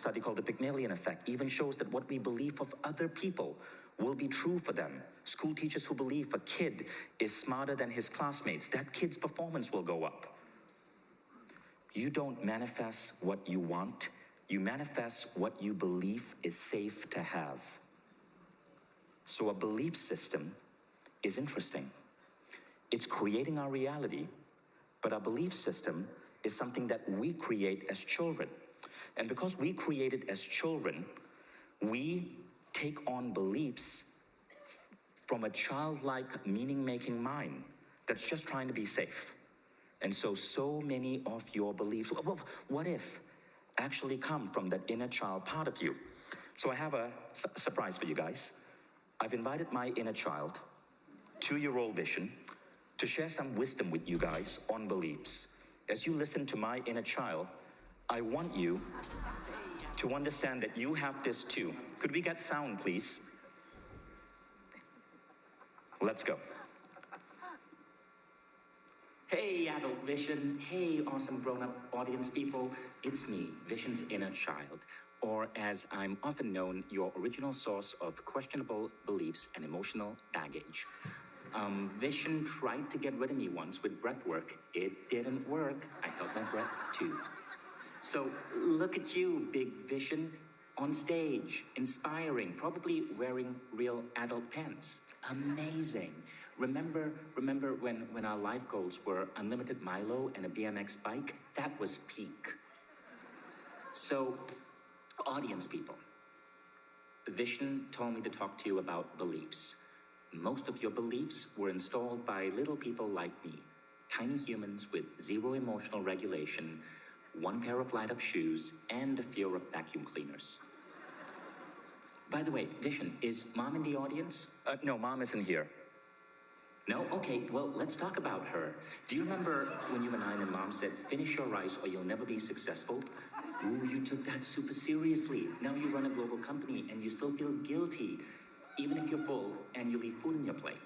study called the Pygmalion effect even shows that what we believe of other people will be true for them. School teachers who believe a kid is smarter than his classmates, that kid's performance will go up. You don't manifest what you want, you manifest what you believe is safe to have. So a belief system is interesting. It's creating our reality, but our belief system is something that we create as children. And because we create it as children, we take on beliefs from a childlike, meaning-making mind that's just trying to be safe. And so many of your beliefs, well, what if, actually come from that inner child part of you. So I have a surprise for you guys. I've invited my inner child, 2-year-old Vishen, to share some wisdom with you guys on beliefs. As you listen to my inner child, I want you to understand that you have this too. Could we get sound, please? Let's go. Hey, adult Vishen. Hey, awesome grown-up audience people. It's me, Vishen's inner child, or as I'm often known, your original source of questionable beliefs and emotional baggage. Vishen tried to get rid of me once with breath work. It didn't work. I held my breath too. So look at you, big Vishen, on stage, inspiring, probably wearing real adult pants. Amazing. Remember when our life goals were unlimited Milo and a BMX bike? That was peak. So, audience people, Vishen told me to talk to you about beliefs. Most of your beliefs were installed by little people like me, tiny humans with zero emotional regulation, one pair of light-up shoes, and a fear of vacuum cleaners. By the way, Vishen, is Mom in the audience? No, Mom isn't here. No? Okay, well, let's talk about her. Do you remember when you were 9 and Mom said, finish your rice or you'll never be successful? Ooh, you took that super seriously. Now you run a global company and you still feel guilty, even if you're full and you leave food in your plate.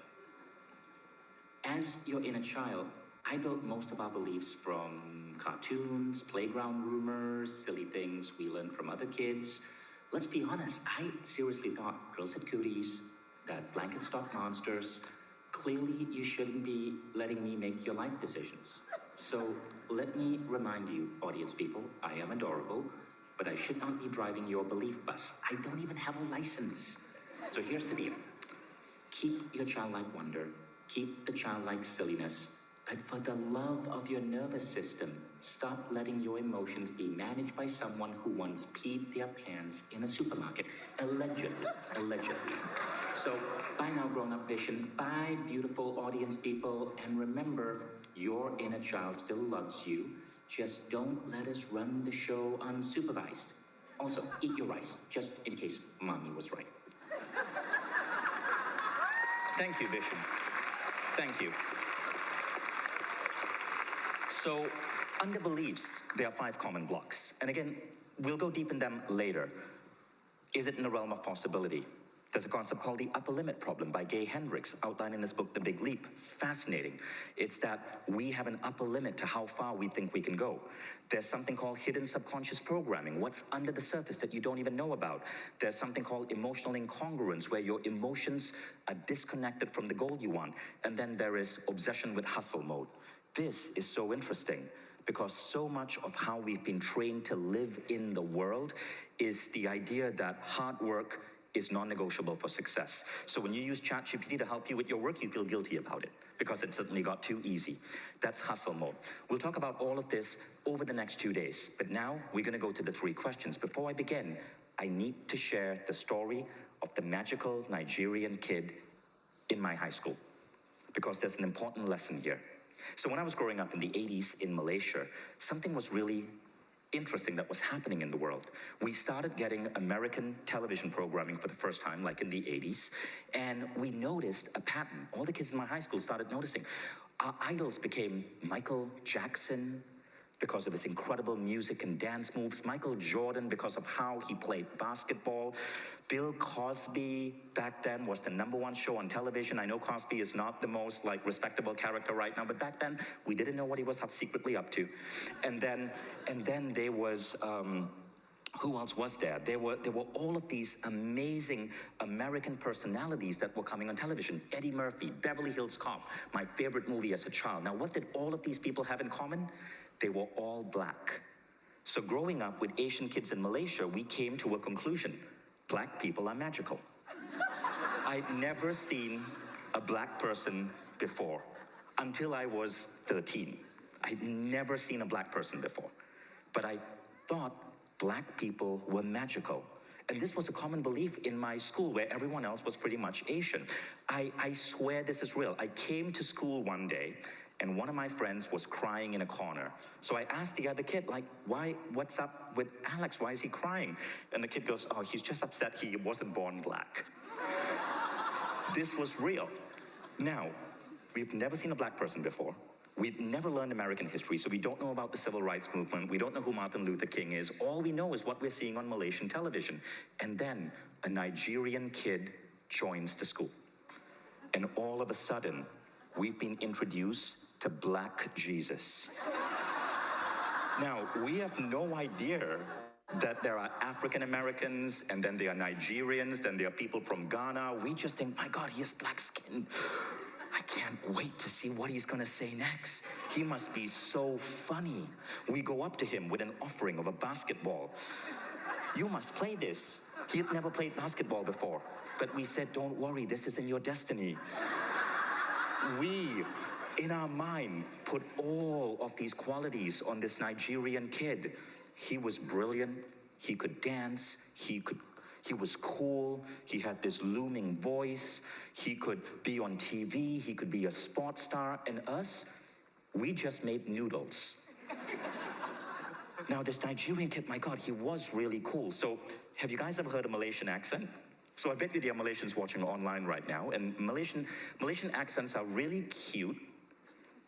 As your inner child, I built most of our beliefs from cartoons, playground rumors, silly things we learned from other kids. Let's be honest, I seriously thought girls had cooties, that blankets stopped monsters. Clearly, you shouldn't be letting me make your life decisions. So let me remind you, audience people, I am adorable, but I should not be driving your belief bus. I don't even have a license. So here's the deal. Keep your childlike wonder, keep the childlike silliness, but for the love of your nervous system, stop letting your emotions be managed by someone who once peed their pants in a supermarket. Allegedly. So, bye now, grown-up Vishen. Bye, beautiful audience people. And remember, your inner child still loves you. Just don't let us run the show unsupervised. Also, eat your rice, just in case Mommy was right. Thank you, Vishen. Thank you. So, under beliefs, there are 5 common blocks. And again, we'll go deep in them later. Is it in the realm of possibility? There's a concept called the upper limit problem by Gay Hendricks, outlined in his book, The Big Leap. Fascinating. It's that we have an upper limit to how far we think we can go. There's something called hidden subconscious programming, what's under the surface that you don't even know about. There's something called emotional incongruence, where your emotions are disconnected from the goal you want. And then there is obsession with hustle mode. This is so interesting because so much of how we've been trained to live in the world is the idea that hard work is non-negotiable for success. So when you use ChatGPT to help you with your work, you feel guilty about it because it suddenly got too easy. That's hustle mode. We'll talk about all of this over the next 2 days, but now we're going to go to the 3 questions. Before I begin, I need to share the story of the magical Nigerian kid in my high school because there's an important lesson here. So when I was growing up in the 80s in Malaysia, something was really interesting that was happening in the world. We started getting American television programming for the first time, like in the 80s, and we noticed a pattern. All the kids in my high school started noticing. Our idols became Michael Jackson, because of his incredible music and dance moves, Michael Jordan because of how he played basketball, Bill Cosby back then was the #1 show on television. I know Cosby is not the most respectable character right now, but back then we didn't know what he was secretly up to. And then there was Who else was there? There were all of these amazing American personalities that were coming on television. Eddie Murphy, Beverly Hills Cop, my favorite movie as a child. Now, what did all of these people have in common? They were all black. So growing up with Asian kids in Malaysia, we came to a conclusion. Black people are magical. I'd never seen a black person before until I was 13. I'd never seen a black person before. But I thought black people were magical. And this was a common belief in my school where everyone else was pretty much Asian. I swear this is real. I came to school one day and one of my friends was crying in a corner. So I asked the other kid, like, what's up with Alex? Why is he crying? And the kid goes, oh, he's just upset he wasn't born black. This was real. Now, we've never seen a black person before. We've never learned American history, so we don't know about the civil rights movement. We don't know who Martin Luther King is. All we know is what we're seeing on Malaysian television. And then a Nigerian kid joins the school. And all of a sudden, we've been introduced to Black Jesus. Now, we have no idea that there are African Americans, and then there are Nigerians, then there are people from Ghana. We just think, my God, he has black skin. I can't wait to see what he's gonna say next. He must be so funny. We go up to him with an offering of a basketball. You must play this. He had never played basketball before. But we said, don't worry, this is in your destiny. We, in our mind, put all of these qualities on this Nigerian kid. He was brilliant, he could dance, he was cool, he had this looming voice, he could be on TV, he could be a sports star, and us, we just made noodles. Now this Nigerian kid, my God, he was really cool. So have you guys ever heard a Malaysian accent? So I bet you there are Malaysians watching online right now, and Malaysian accents are really cute.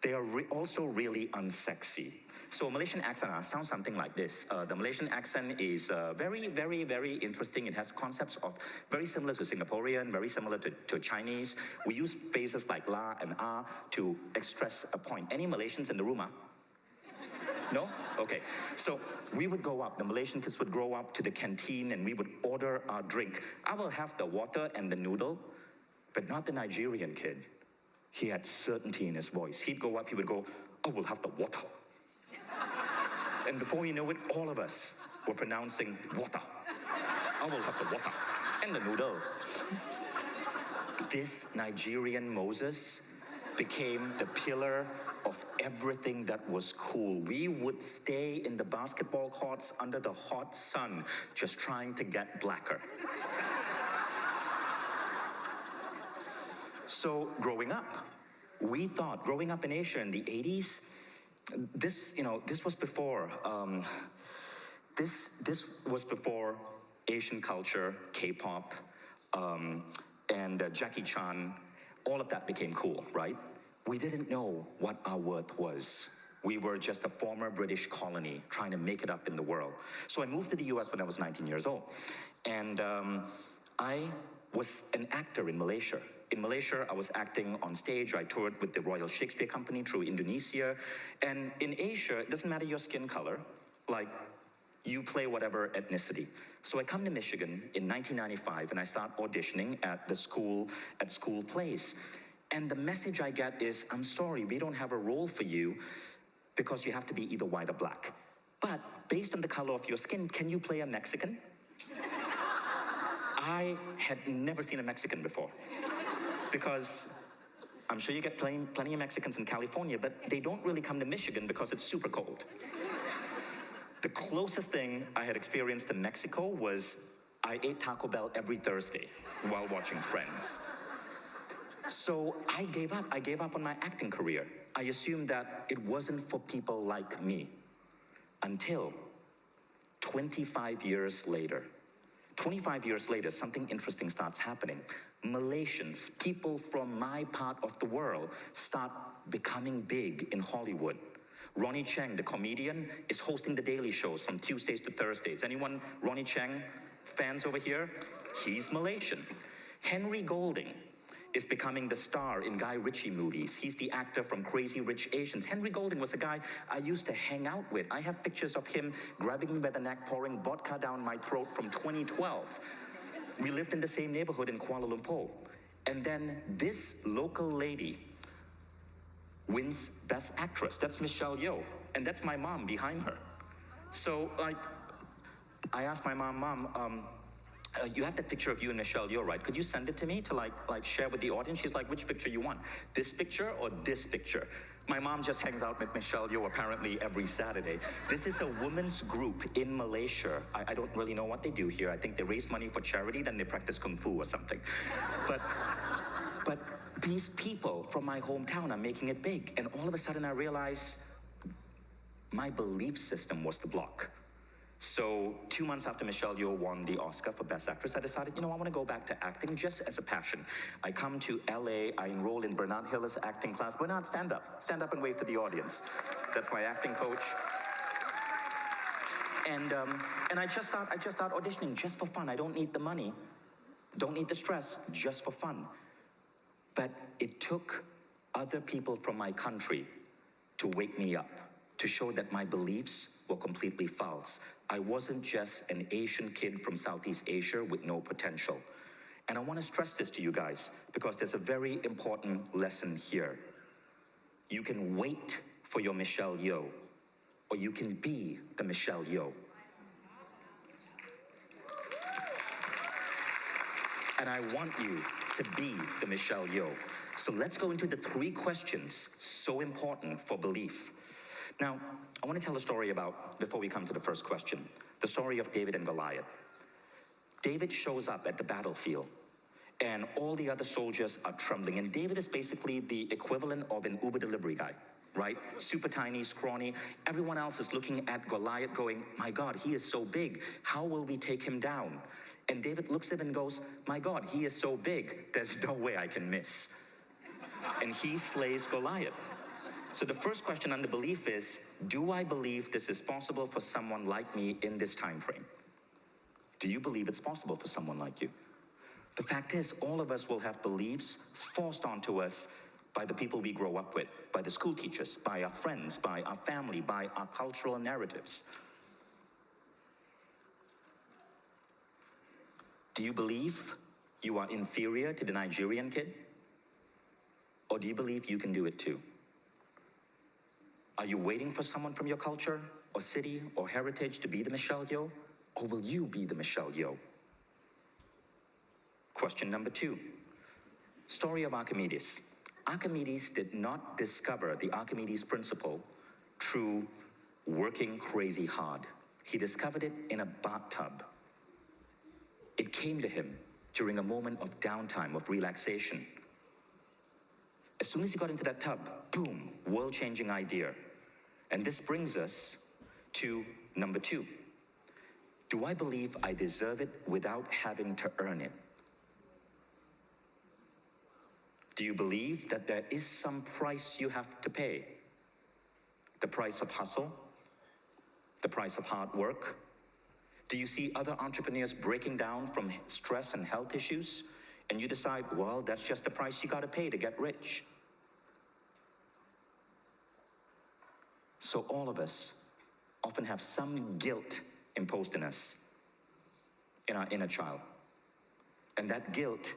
They are also really unsexy. So Malaysian accent sounds something like this. The Malaysian accent is very, very, very interesting. It has concepts of very similar to Singaporean, very similar to Chinese. We use phrases like la and ah to express a point. Any Malaysians in the room? No? Okay. So we would go up, the Malaysian kids would go up to the canteen and we would order our drink. I will have the water and the noodle, but not the Nigerian kid. He had certainty in his voice. He'd go up, he would go, oh, we'll have the water. And before you know it, all of us were pronouncing water. I will have the water and the noodle. This Nigerian Moses became the pillar of everything that was cool. We would stay in the basketball courts under the hot sun, just trying to get blacker. So growing up, we thought, growing up in Asia in the 80s, this was before, this was before Asian culture, K-pop, and Jackie Chan, all of that became cool, right? We didn't know what our worth was. We were just a former British colony trying to make it up in the world. So I moved to the US when I was 19 years old. And I was an actor in Malaysia. In Malaysia, I was acting on stage. I toured with the Royal Shakespeare Company through Indonesia. And in Asia, it doesn't matter your skin color, like you play whatever ethnicity. So I come to Michigan in 1995 and I start auditioning at school plays. And the message I get is, I'm sorry, we don't have a role for you because you have to be either white or black. But based on the color of your skin, can you play a Mexican? I had never seen a Mexican before. Because I'm sure you get plenty of Mexicans in California, but they don't really come to Michigan because it's super cold. The closest thing I had experienced in Mexico was I ate Taco Bell every Thursday while watching Friends. So I gave up. I gave up on my acting career. I assumed that it wasn't for people like me. Until 25 years later. 25 years later, something interesting starts happening. Malaysians, people from my part of the world, start becoming big in Hollywood. Ronnie Cheng, the comedian, is hosting the daily shows from Tuesdays to Thursdays. Anyone Ronnie Cheng fans over here? He's Malaysian. Henry Golding is becoming the star in Guy Ritchie movies. He's the actor from Crazy Rich Asians. Henry Golding was a guy I used to hang out with. I have pictures of him grabbing me by the neck, pouring vodka down my throat from 2012. We lived in the same neighborhood in Kuala Lumpur. And then this local lady wins Best Actress. That's Michelle Yeoh. And that's my mom behind her. So, like, I asked my mom, you have that picture of you and Michelle Yeoh, right? Could you send it to me to like share with the audience? She's like, which picture you want? This picture or this picture? My mom just hangs out with Michelle Yeoh apparently every Saturday. This is a women's group in Malaysia. I don't really know what they do here. I think they raise money for charity, then they practice Kung Fu or something. But these people from my hometown are making it big. And all of a sudden I realized my belief system was the block. So 2 months after Michelle Yeoh won the Oscar for Best Actress, I decided, I want to go back to acting just as a passion. I come to LA, I enroll in Bernard Hiller's acting class. Bernard, stand up. Stand up and wave to the audience. That's my acting coach. And I just start auditioning just for fun. I don't need the money, don't need the stress, just for fun. But it took other people from my country to wake me up, to show that my beliefs were completely false. I wasn't just an Asian kid from Southeast Asia with no potential. And I want to stress this to you guys because there's a very important lesson here. You can wait for your Michelle Yeoh, or you can be the Michelle Yeoh. And I want you to be the Michelle Yeoh. So let's go into the 3 questions so important for belief. Now, I want to tell a story about, before we come to the first question, the story of David and Goliath. David shows up at the battlefield, and all the other soldiers are trembling. And David is basically the equivalent of an Uber delivery guy, right? Super tiny, scrawny. Everyone else is looking at Goliath going, my God, he is so big. How will we take him down? And David looks at him and goes, my God, he is so big. There's no way I can miss. And he slays Goliath. So the first question under belief is, do I believe this is possible for someone like me in this time frame? Do you believe it's possible for someone like you? The fact is, all of us will have beliefs forced onto us by the people we grow up with, by the school teachers, by our friends, by our family, by our cultural narratives. Do you believe you are inferior to the Nigerian kid? Or do you believe you can do it too? Are you waiting for someone from your culture, or city, or heritage to be the Michelle Yeoh? Or will you be the Michelle Yeoh? Question number 2. Story of Archimedes. Archimedes did not discover the Archimedes principle through working crazy hard. He discovered it in a bathtub. It came to him during a moment of downtime, of relaxation. As soon as he got into that tub, boom, world-changing idea. And this brings us to number 2. Do I believe I deserve it without having to earn it? Do you believe that there is some price you have to pay? The price of hustle? The price of hard work? Do you see other entrepreneurs breaking down from stress and health issues? And you decide, well, that's just the price you got to pay to get rich. So all of us often have some guilt imposed in us, in our inner child. And that guilt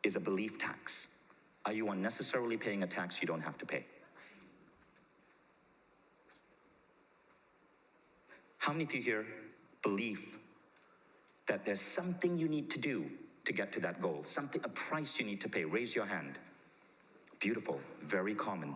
is a belief tax. Are you unnecessarily paying a tax you don't have to pay? How many of you here believe that there's something you need to do to get to that goal? Something, a price you need to pay? Raise your hand. Beautiful, very common.